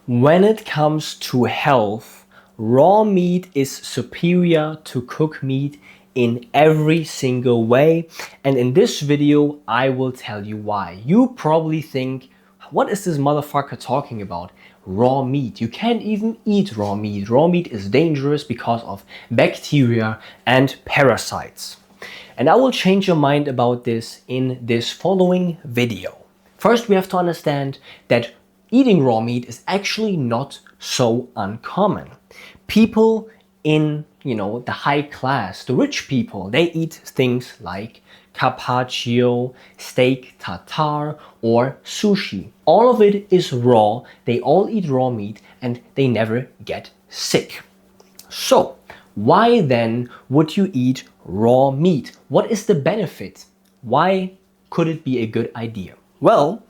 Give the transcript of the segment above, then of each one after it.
When it comes to health, raw meat is superior to cooked meat in every single way. And in this video, I will tell you why. You probably think, what is this motherfucker talking about? Raw meat. You can't even eat raw meat. Raw meat is dangerous because of bacteria and parasites. And I will change your mind about this in this following video. First, we have to understand that eating raw meat is actually not so uncommon. People in, the high class, the rich people, they eat things like carpaccio, steak tartare, or sushi. All of it is raw. They all eat raw meat and they never get sick. So, why then would you eat raw meat? What is the benefit? Why could it be a good idea? Well,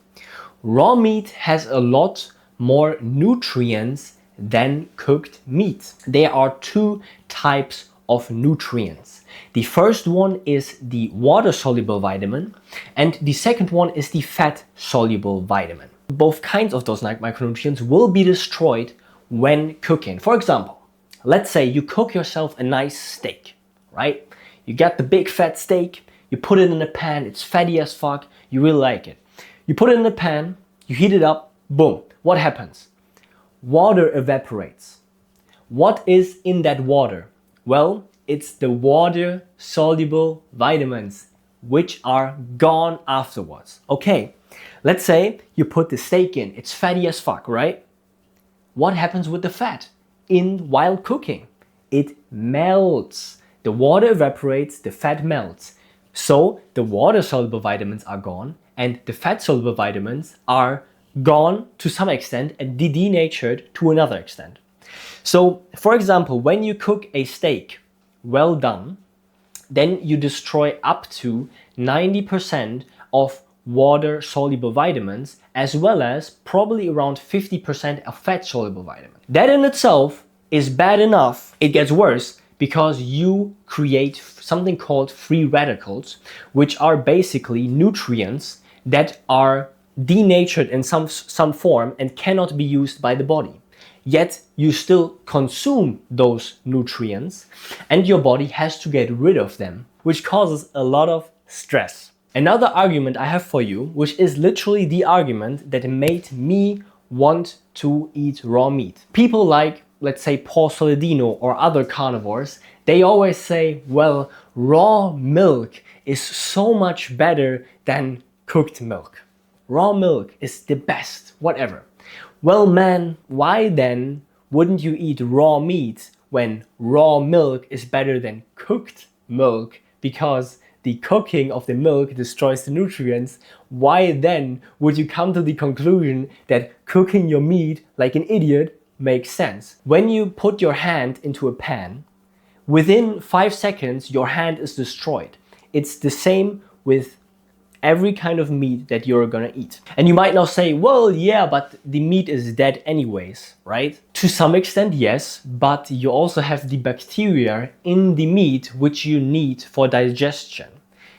raw meat has a lot more nutrients than cooked meat. There are two types of nutrients. The first one is the water-soluble vitamin, and the second one is the fat-soluble vitamin. Both kinds of those micronutrients will be destroyed when cooking. For example, let's say you cook yourself a nice steak, right? You get the big fat steak, you put it in a pan, it's fatty as fuck, you really like it. You put it in a pan, you heat it up, boom. What happens? Water evaporates. What is in that water? Well, it's the water-soluble vitamins, which are gone afterwards. Okay, let's say you put the steak in, it's fatty as fuck, right? What happens with the fat while cooking? It melts. The water evaporates, the fat melts. So the water-soluble vitamins are gone and the fat-soluble vitamins are gone to some extent and denatured to another extent. So, for example, when you cook a steak well done, then you destroy up to 90% of water-soluble vitamins as well as probably around 50% of fat-soluble vitamins. That in itself is bad enough. It gets worse because you create something called free radicals, which are basically nutrients that are denatured in some form and cannot be used by the body. Yet you still consume those nutrients and your body has to get rid of them, which causes a lot of stress. Another argument I have for you, which is literally the argument that made me want to eat raw meat. People like, let's say, Paul Soledino or other carnivores, they always say, well, raw milk is so much better than cooked milk. Raw milk is the best, whatever. Well, man, why then wouldn't you eat raw meat when raw milk is better than cooked milk? Because the cooking of the milk destroys the nutrients. Why then would you come to the conclusion that cooking your meat like an idiot makes sense? When you put your hand into a pan, within 5 seconds your hand is destroyed. It's the same with every kind of meat that you're gonna eat. And you might now say, well, yeah, but the meat is dead anyways, right? To some extent, yes, but you also have the bacteria in the meat which you need for digestion.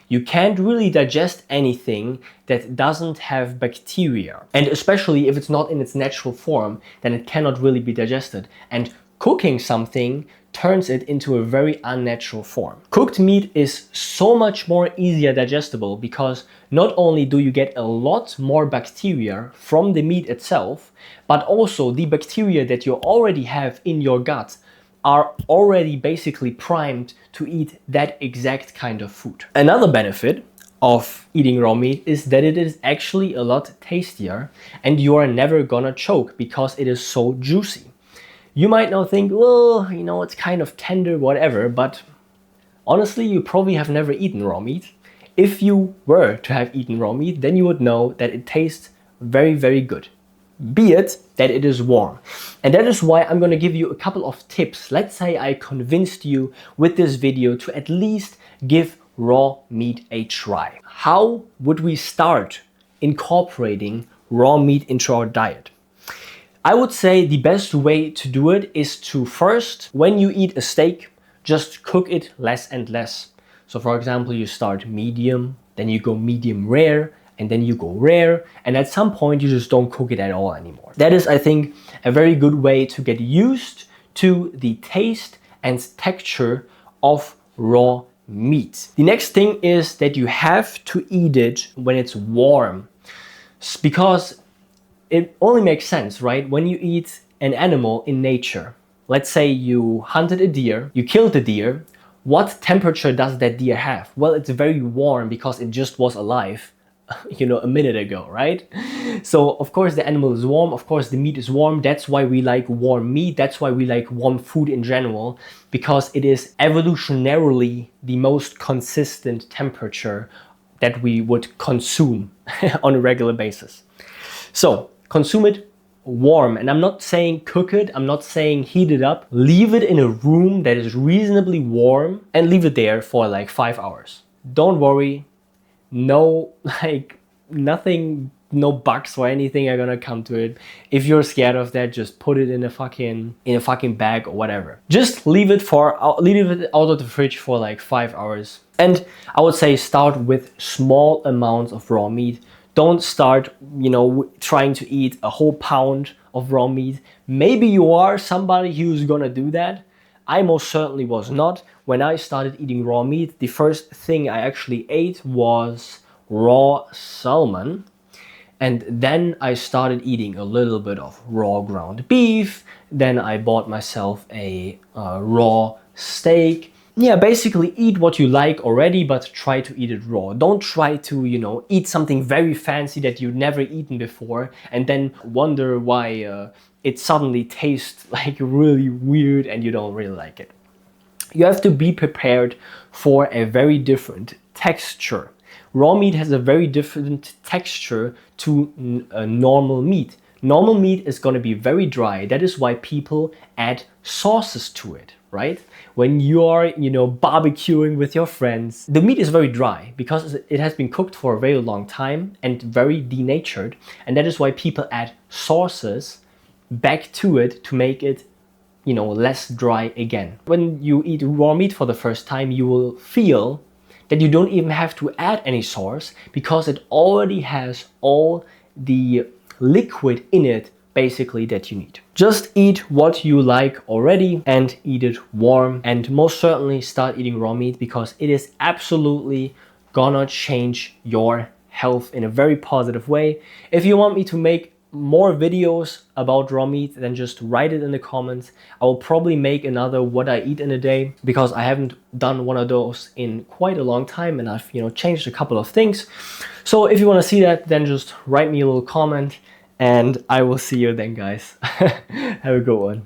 You can't really digest anything that doesn't have bacteria. And especially if it's not in its natural form, then it cannot really be digested. And cooking something turns it into a very unnatural form. Cooked meat is so much more easier digestible because not only do you get a lot more bacteria from the meat itself, but also the bacteria that you already have in your gut are already basically primed to eat that exact kind of food. Another benefit of eating raw meat is that it is actually a lot tastier and you are never gonna choke because it is so juicy. You might now think, well, it's kind of tender, whatever, but honestly, you probably have never eaten raw meat. If you were to have eaten raw meat, then you would know that it tastes very, very good, be it that it is warm. And that is why I'm going to give you a couple of tips. Let's say I convinced you with this video to at least give raw meat a try. How would we start incorporating raw meat into our diet? I would say the best way to do it is to first, when you eat a steak, just cook it less and less. So for example, you start medium, then you go medium rare, and then you go rare, and at some point you just don't cook it at all anymore. That is, I think, a very good way to get used to the taste and texture of raw meat. The next thing is that you have to eat it when it's warm, because it only makes sense, right? When you eat an animal in nature, let's say you hunted a deer, you killed the deer, what temperature does that deer have? Well, it's very warm because it just was alive, a minute ago, right? So of course the animal is warm, of course the meat is warm. That's why we like warm meat. That's why we like warm food in general, because it is evolutionarily the most consistent temperature that we would consume on a regular basis. So consume it warm, and I'm not saying cook it, I'm not saying heat it up. Leave it in a room that is reasonably warm and leave it there for like 5 hours. Don't worry, nothing, no bugs or anything are gonna come to it. If you're scared of that, just put it in a fucking bag or whatever. Just leave it out of the fridge for like 5 hours. And I would say start with small amounts of raw meat. Don't start, trying to eat a whole pound of raw meat. Maybe you are somebody who's gonna do that. I most certainly was not. When I started eating raw meat, the first thing I actually ate was raw salmon. And then I started eating a little bit of raw ground beef. Then I bought myself a raw steak. Yeah, basically eat what you like already, but try to eat it raw. Don't try to, eat something very fancy that you've never eaten before and then wonder why it suddenly tastes like really weird and you don't really like it. You have to be prepared for a very different texture. Raw meat has a very different texture to normal meat. Normal meat is going to be very dry. That is why people add sauces to it, right? When you are, barbecuing with your friends, the meat is very dry because it has been cooked for a very long time and very denatured. And that is why people add sauces back to it to make it, less dry again. When you eat raw meat for the first time, you will feel that you don't even have to add any sauce because it already has all the liquid in it basically that you need. Just eat what you like already and eat it warm, and most certainly start eating raw meat because it is absolutely gonna change your health in a very positive way. If you want me to make more videos about raw meat, then just write it in the comments. I will probably make another what I eat in a day because I haven't done one of those in quite a long time and I've changed a couple of things. So if you want to see that, then just write me a little comment and I will see you then, guys. Have a good one.